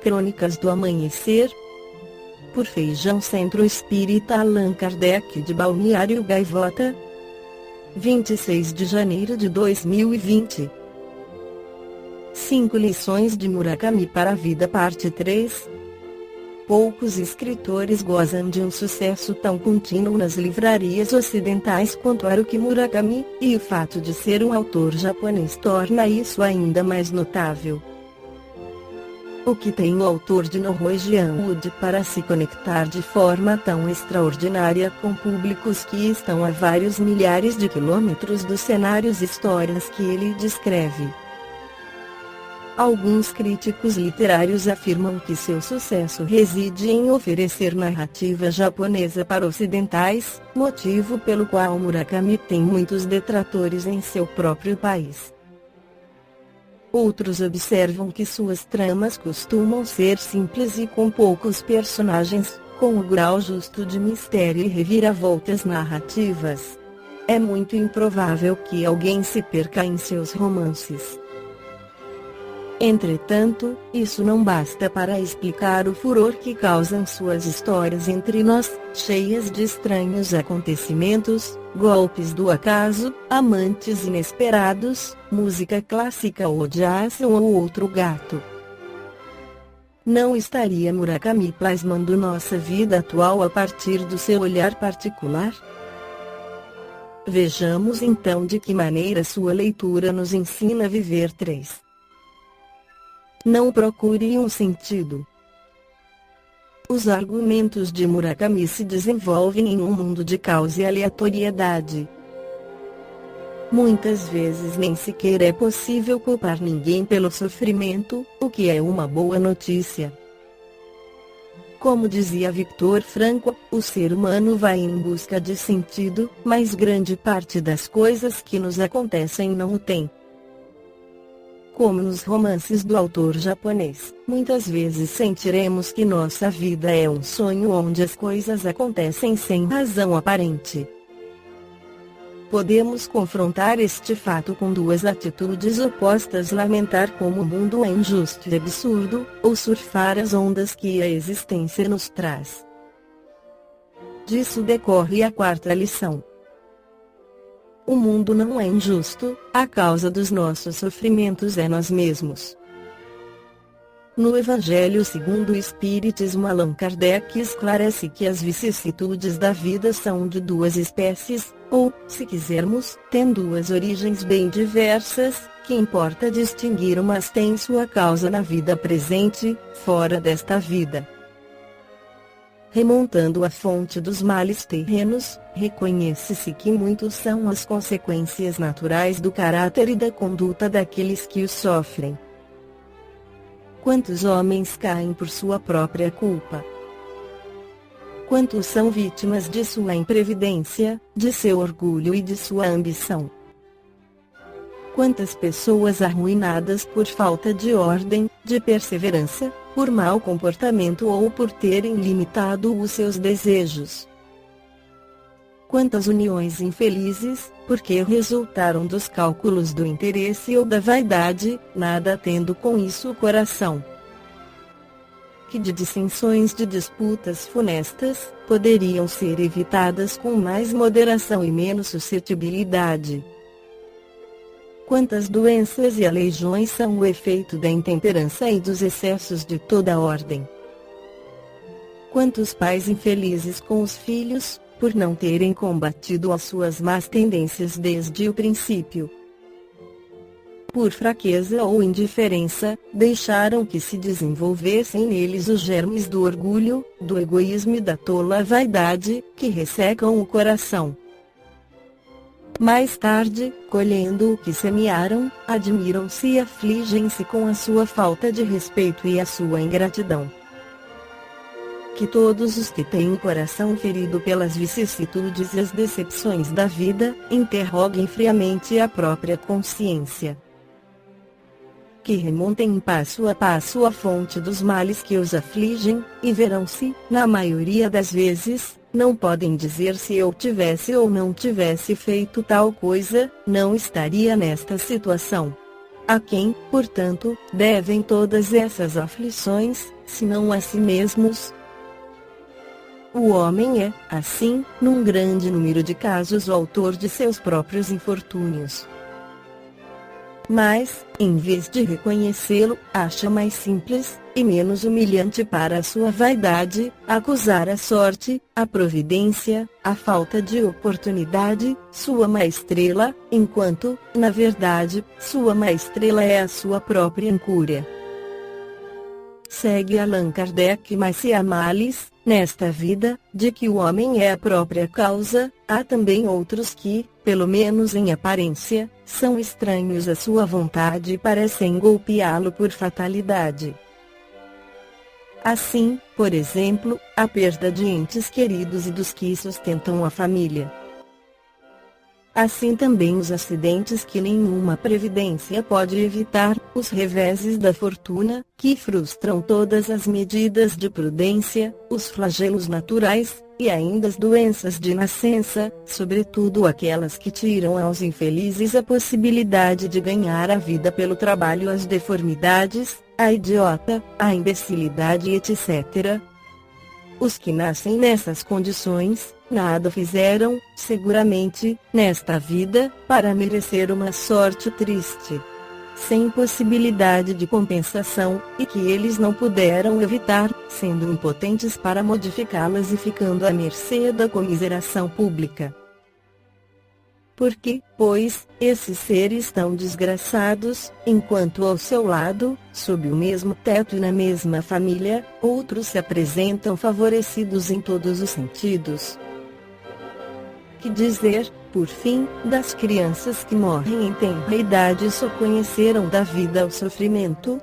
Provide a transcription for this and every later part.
Crônicas do Amanhecer, por Feijão Centro Espírita Allan Kardec de Balneário Gaivota, 26 de janeiro de 2020. 5 lições de Murakami para a vida, parte 3. Poucos escritores gozam de um sucesso tão contínuo nas livrarias ocidentais quanto Haruki Murakami, e o fato de ser um autor japonês torna isso ainda mais notável. O que tem o autor de Norwegian Wood para se conectar de forma tão extraordinária com públicos que estão a vários milhares de quilômetros dos cenários e histórias que ele descreve? Alguns críticos literários afirmam que seu sucesso reside em oferecer narrativa japonesa para ocidentais, motivo pelo qual Murakami tem muitos detratores em seu próprio país. Outros observam que suas tramas costumam ser simples e com poucos personagens, com o grau justo de mistério e reviravoltas narrativas. É muito improvável que alguém se perca em seus romances. Entretanto, isso não basta para explicar o furor que causam suas histórias entre nós, cheias de estranhos acontecimentos, golpes do acaso, amantes inesperados, música clássica ou jazz ou outro gato. Não estaria Murakami plasmando nossa vida atual a partir do seu olhar particular? Vejamos então de que maneira sua leitura nos ensina a viver. 3. Não procure um sentido. Os argumentos de Murakami se desenvolvem em um mundo de caos e aleatoriedade. Muitas vezes nem sequer é possível culpar ninguém pelo sofrimento, o que é uma boa notícia. Como dizia Viktor Frankl, o ser humano vai em busca de sentido, mas grande parte das coisas que nos acontecem não o tem. Como nos romances do autor japonês, muitas vezes sentiremos que nossa vida é um sonho onde as coisas acontecem sem razão aparente. Podemos confrontar este fato com duas atitudes opostas: lamentar como o mundo é injusto e absurdo, ou surfar as ondas que a existência nos traz. Disso decorre a 4ª lição. O mundo não é injusto, a causa dos nossos sofrimentos é nós mesmos. No Evangelho segundo o Espiritismo, Allan Kardec esclarece que as vicissitudes da vida são de duas espécies, ou, se quisermos, têm duas origens bem diversas, que importa distinguir, mas tem sua causa na vida presente, fora desta vida. Remontando à fonte dos males terrenos, reconhece-se que muitos são as consequências naturais do caráter e da conduta daqueles que os sofrem. Quantos homens caem por sua própria culpa? Quantos são vítimas de sua imprevidência, de seu orgulho e de sua ambição? Quantas pessoas arruinadas por falta de ordem, de perseverança, por mau comportamento ou por terem limitado os seus desejos? Quantas uniões infelizes, porque resultaram dos cálculos do interesse ou da vaidade, nada tendo com isso o coração? Que de dissensões, de disputas funestas, poderiam ser evitadas com mais moderação e menos suscetibilidade? Quantas doenças e aleijões são o efeito da intemperança e dos excessos de toda ordem? Quantos pais infelizes com os filhos, por não terem combatido as suas más tendências desde o princípio? Por fraqueza ou indiferença, deixaram que se desenvolvessem neles os germes do orgulho, do egoísmo e da tola vaidade, que ressecam o coração. Mais tarde, colhendo o que semearam, admiram-se e afligem-se com a sua falta de respeito e a sua ingratidão. Que todos os que têm o coração ferido pelas vicissitudes e as decepções da vida, interroguem friamente a própria consciência. Que remontem passo a passo a fonte dos males que os afligem, e verão se, na maioria das vezes, não podem dizer: se eu tivesse ou não tivesse feito tal coisa, não estaria nesta situação. A quem, portanto, devem todas essas aflições, senão a si mesmos? O homem é, assim, num grande número de casos o autor de seus próprios infortúnios. Mas, em vez de reconhecê-lo, acha mais simples, e menos humilhante para a sua vaidade, acusar a sorte, a providência, a falta de oportunidade, sua má estrela, enquanto, na verdade, sua má estrela é a sua própria incúria. Segue Allan Kardec. Mas se há males, nesta vida, de que o homem é a própria causa, há também outros que, pelo menos em aparência, são estranhos à sua vontade e parecem golpeá-lo por fatalidade. Assim, por exemplo, a perda de entes queridos e dos que sustentam a família. Assim também os acidentes que nenhuma previdência pode evitar, os reveses da fortuna, que frustram todas as medidas de prudência, os flagelos naturais, e ainda as doenças de nascença, sobretudo aquelas que tiram aos infelizes a possibilidade de ganhar a vida pelo trabalho, as deformidades, a idiota, a imbecilidade, etc. Os que nascem nessas condições, nada fizeram, seguramente, nesta vida, para merecer uma sorte triste, sem possibilidade de compensação, e que eles não puderam evitar, sendo impotentes para modificá-las e ficando à mercê da comiseração pública. Porque, pois, esses seres tão desgraçados, enquanto ao seu lado, sob o mesmo teto e na mesma família, outros se apresentam favorecidos em todos os sentidos. Que dizer, por fim, das crianças que morrem em tenra idade e só conheceram da vida o sofrimento?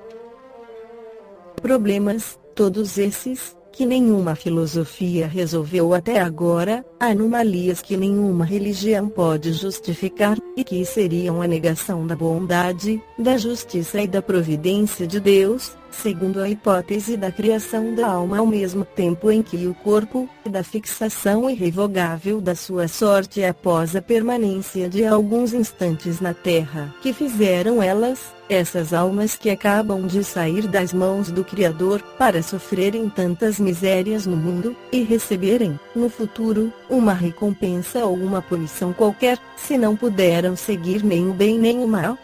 Problemas, todos esses, que nenhuma filosofia resolveu até agora, anomalias que nenhuma religião pode justificar, e que seriam a negação da bondade, da justiça e da providência de Deus, segundo a hipótese da criação da alma ao mesmo tempo em que o corpo, da fixação irrevogável da sua sorte após a permanência de alguns instantes na terra. Que fizeram elas, essas almas que acabam de sair das mãos do Criador, para sofrerem tantas misérias no mundo, e receberem, no futuro, uma recompensa ou uma punição qualquer, se não puderam seguir nem o bem nem o mal?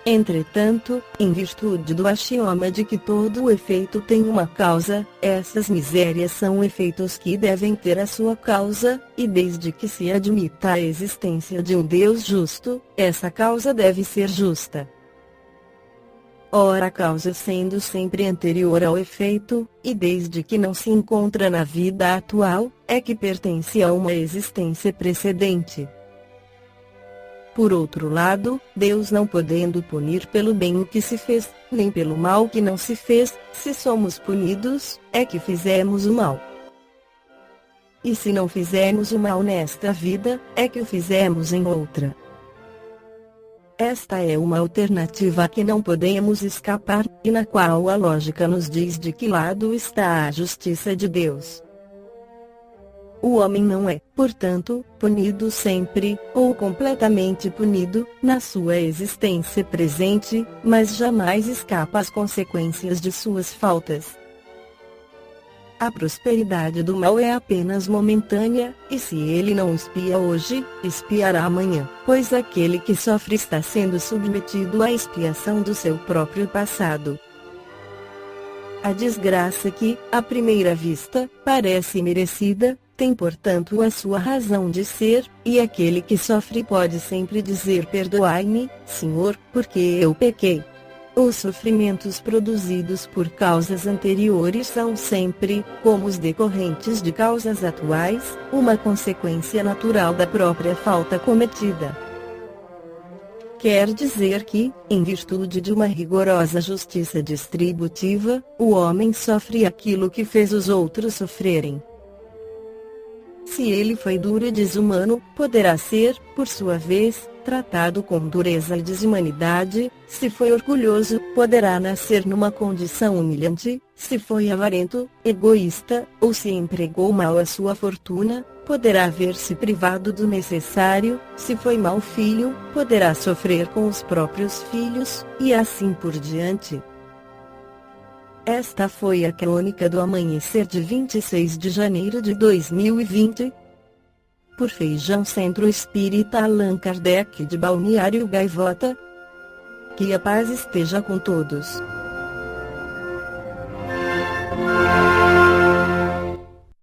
Entretanto, em virtude do axioma de que todo o efeito tem uma causa, essas misérias são efeitos que devem ter a sua causa, e desde que se admita a existência de um Deus justo, essa causa deve ser justa. Ora, a causa sendo sempre anterior ao efeito, e desde que não se encontra na vida atual, é que pertence a uma existência precedente. Por outro lado, Deus não podendo punir pelo bem o que se fez, nem pelo mal que não se fez, se somos punidos, é que fizemos o mal. E se não fizemos o mal nesta vida, é que o fizemos em outra. Esta é uma alternativa a que não podemos escapar, e na qual a lógica nos diz de que lado está a justiça de Deus. O homem não é, portanto, punido sempre, ou completamente punido, na sua existência presente, mas jamais escapa às consequências de suas faltas. A prosperidade do mal é apenas momentânea, e se ele não espia hoje, espiará amanhã, pois aquele que sofre está sendo submetido à expiação do seu próprio passado. A desgraça que, à primeira vista, parece merecida, tem portanto a sua razão de ser, e aquele que sofre pode sempre dizer: perdoai-me, Senhor, porque eu pequei. Os sofrimentos produzidos por causas anteriores são sempre, como os decorrentes de causas atuais, uma consequência natural da própria falta cometida. Quer dizer que, em virtude de uma rigorosa justiça distributiva, o homem sofre aquilo que fez os outros sofrerem. Se ele foi duro e desumano, poderá ser, por sua vez, tratado com dureza e desumanidade. Se foi orgulhoso, poderá nascer numa condição humilhante. Se foi avarento, egoísta, ou se empregou mal a sua fortuna, poderá ver-se privado do necessário. Se foi mau filho, poderá sofrer com os próprios filhos, e assim por diante. Esta foi a crônica do amanhecer de 26 de janeiro de 2020. Por Feijão Centro Espírita Allan Kardec de Balneário Gaivota. Que a paz esteja com todos.